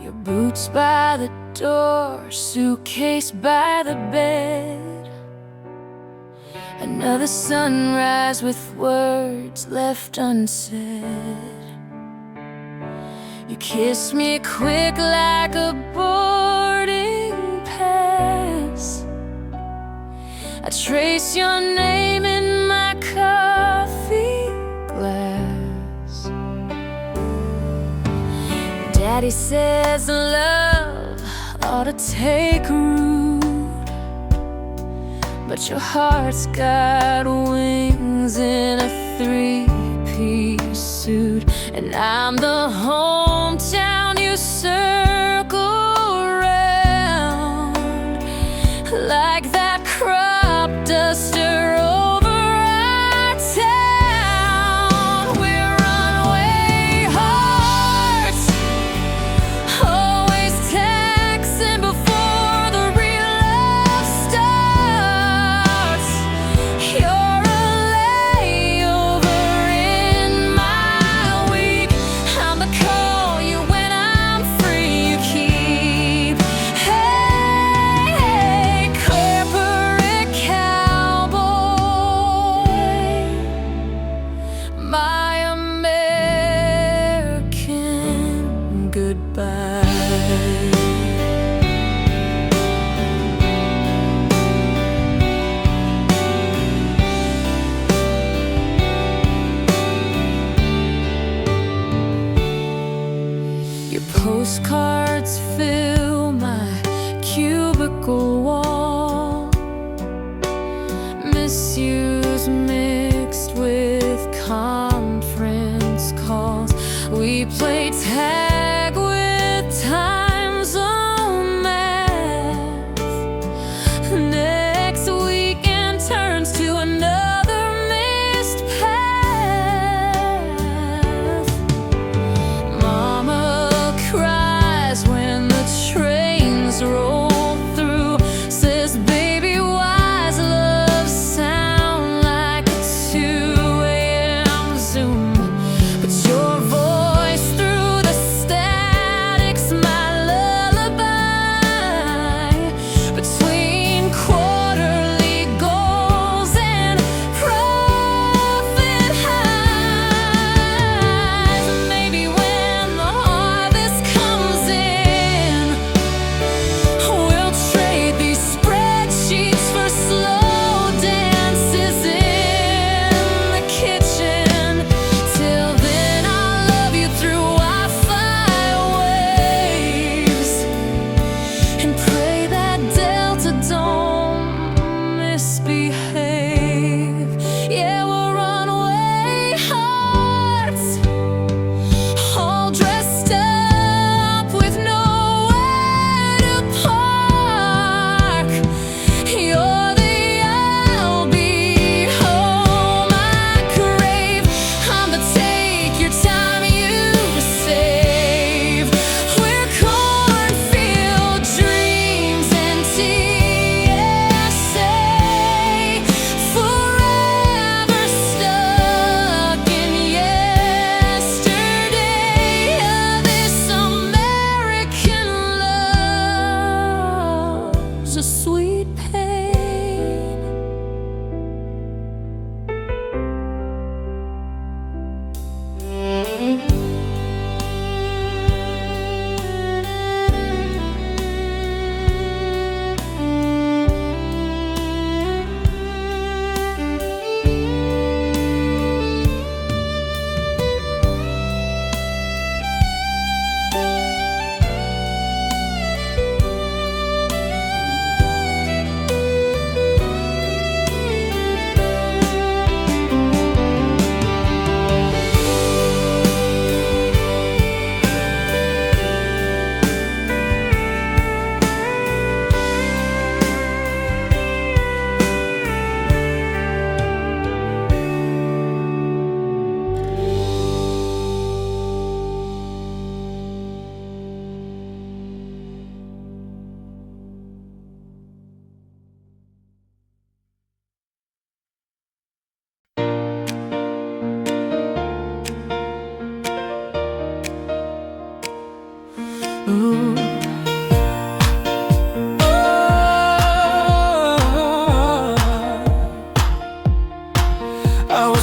Your boots by the door, suitcase by the bed. Another sunrise with words left unsaid. You kiss me quick like a boarding pass. I trace your name in my coffee glass. Daddy says love ought to take root, but your heart's got wings in a three-piece suit, and I'm the hometown you circle around, like that crop duster over our town. We're runaway hearts, always texting before the real love starts. You're a layover in my week. I'm the call you when I'm free. You keep, hey, hey, corporate cowboy, my American goodbye. Your postcards fill my cubicle wall. Misuse mixed with conference calls. We play tag with time zone math. Next weekend turns to another missed path. Mama cries when the trains roll through. Says, baby, why's love sound like a 2 a.m. Zoom? But your voice through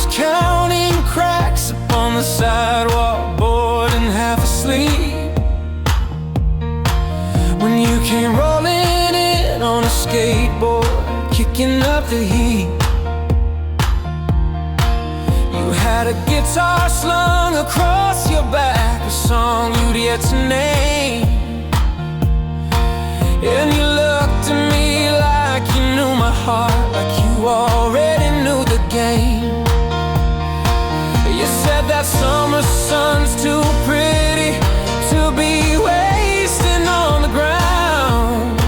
just counting cracks upon the sidewalk, bored and half asleep, when you came rolling in on a skateboard, kicking up the heat. You had a guitar slung across your back, a song you'd yet to name, and you looked at me like you knew my heart, like you already knew the game. You said that summer sun's too pretty to be wasting on the ground,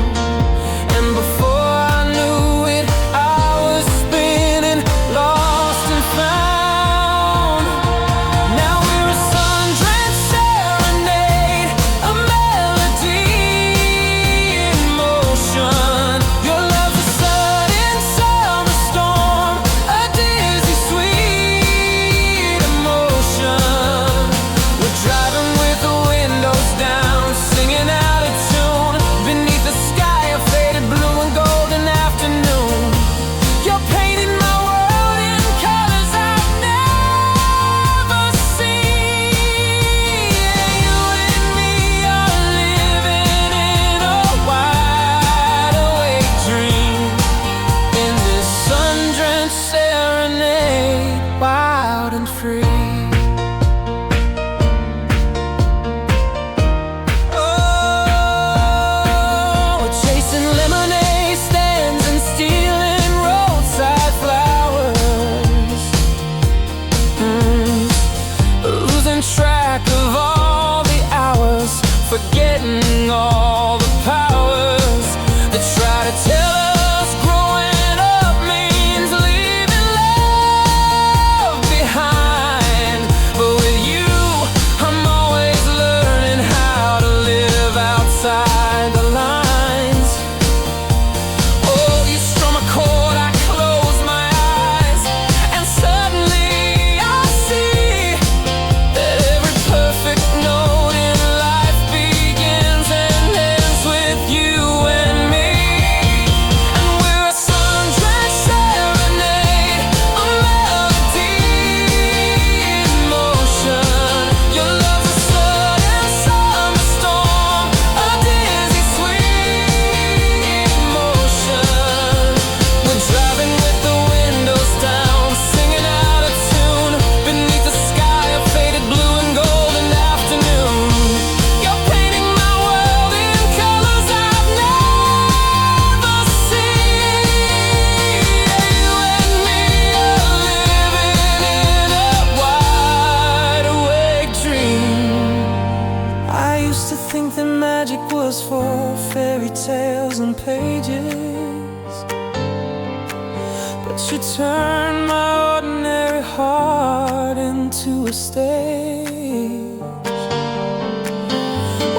and before I knew it, I was spinning, lost and found. Now we're a sun-drenched serenade, a melody in motion. Your love's a sudden summer storm, a dizzy sweet emotion. We're driving with the windows down, singing out of tune, beneath the sky of faded blue and golden afternoon. You're painting my world in colors I've never seen. You and me are living in a wide awake dream, in this sun-drenched serenade, wild and free. Oh, we're chasing lemonade stands and stealing roadside flowers, losing track of all the hours, forgetting all the powers that try to tell us growing up means leaving love behind. But with you, I'm always learning how to live outside the lines. Oh, you strum a chord, I close my eyes, and suddenly I see that every perfect note in life begins and ends with you and me. And we're a sun-drenched serenade, a melody in motion. Your love's a sudden summer storm, a dizzy sweet emotion. We're driving with the windows down, singing out of tune, beneath the sky of faded blue and golden afternoon. You're painting my world in colors I've never seen. You and me are living in a wide awake dream. I used to think that magic was for fairy tales and pages, but you turned my ordinary heart into a stage,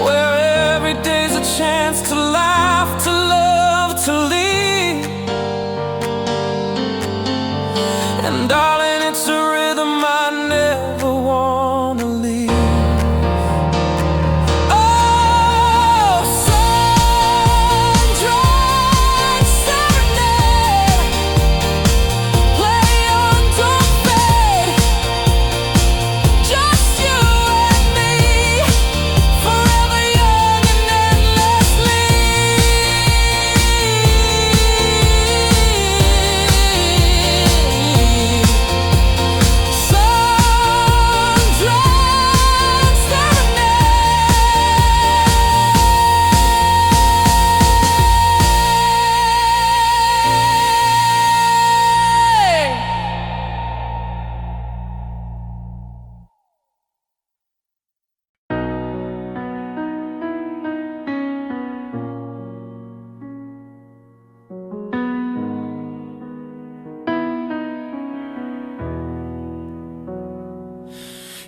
where every day's a chance to laugh, to love, to lead. And darling, it's a rhythm I never wanna leave. Oh, sun-drenched serenade, play on, don't fade, just you and me, forever young and endlessly. Sun-drenched serenade.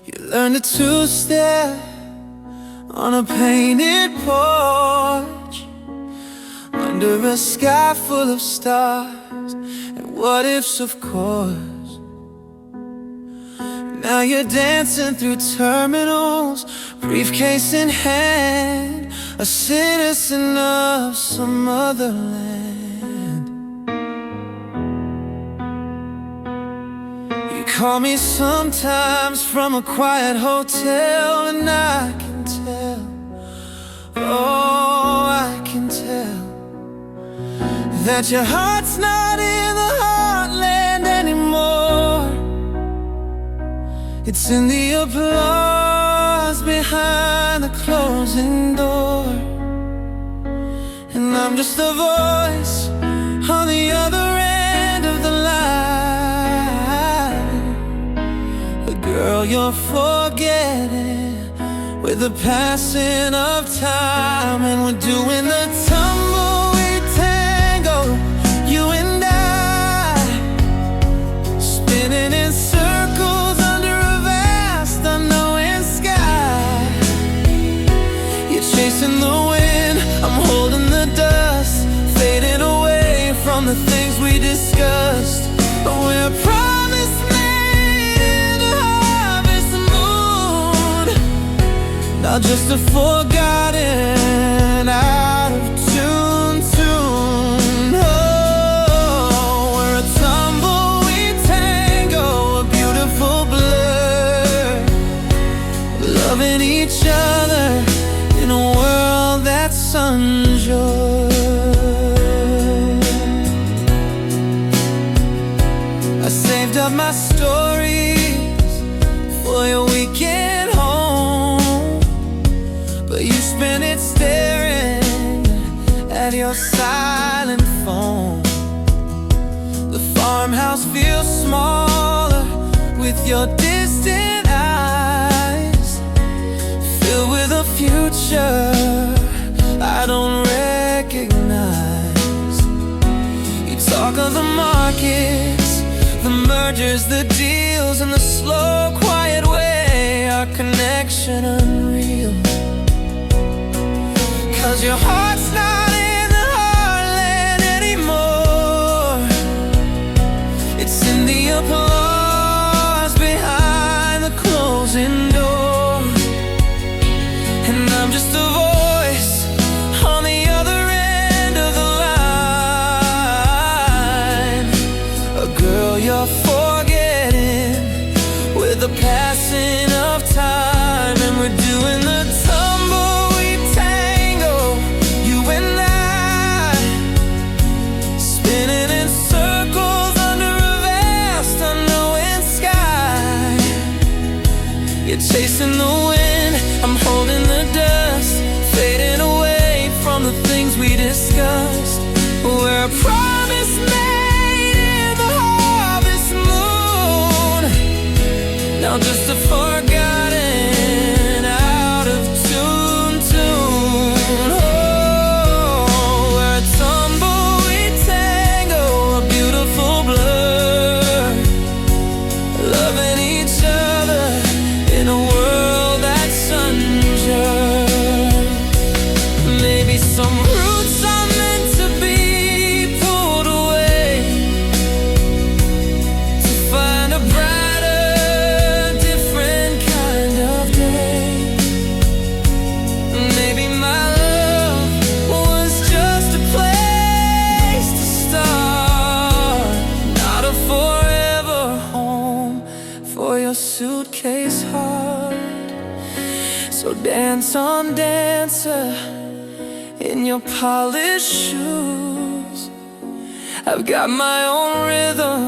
You learned a two-step on a painted porch, under a sky full of stars and what ifs, of course. Now you're dancing through terminals, briefcase in hand, a citizen of some other land. You call me sometimes from a quiet hotel, and I can tell, oh, I can tell that your heart's not in the heartland anymore. It's in the applause behind the closing door. And I'm just a voice on the other end of the line. But girl, you're forgetting with the passing of time. And we're doing the tumbleweed tango, you and I, spinning in circles under a vast unknowing sky. You're chasing the wind, I'm holding the dust, fading away from the things we discussed. But we're promised made in the harvest moon, not just a forgotten, out of tune tune. Oh, we're a tumbleweed tango, a beautiful blur, loving each other in a world that's unsure. I saved up my stories for your weekend home, but you spent it staring at your silent phone. The farmhouse feels smaller with your distant eyes, filled with a future I don't recognize. You talk of the markets, the mergers, the deals, and the slow, quiet way our connection unreal. 'Cause your heart's not in the heartland anymore. It's in the applause behind the closing door. And I'm just a voice on the other end of the line. A girl you're forgetting with the passing of time. And we're doing the tumbleweed tango, you and I, spinning in circles under a vast unknowing sky. You're chasing the wind, I'm holding the dust, fading away from the things we discussed. We're a promise made in the harvest moon, now just a forgotten, out of tune tune. Oh, we're a tumbleweed tango, a beautiful blur, loving each other in a world that's unsure. Maybe some roots are meant to be pulled away to find a brighter, different kind of day. Maybe my love was just a place to start, not a forever home for your suitcase heart. So dance on, dancer, in your polished shoes. I've got my own rhythm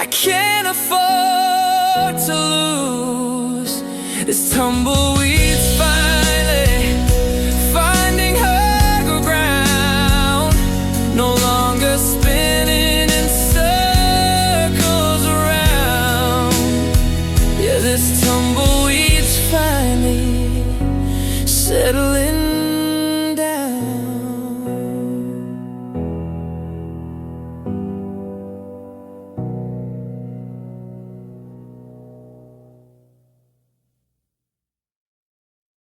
I can't afford to lose. This tumbleweed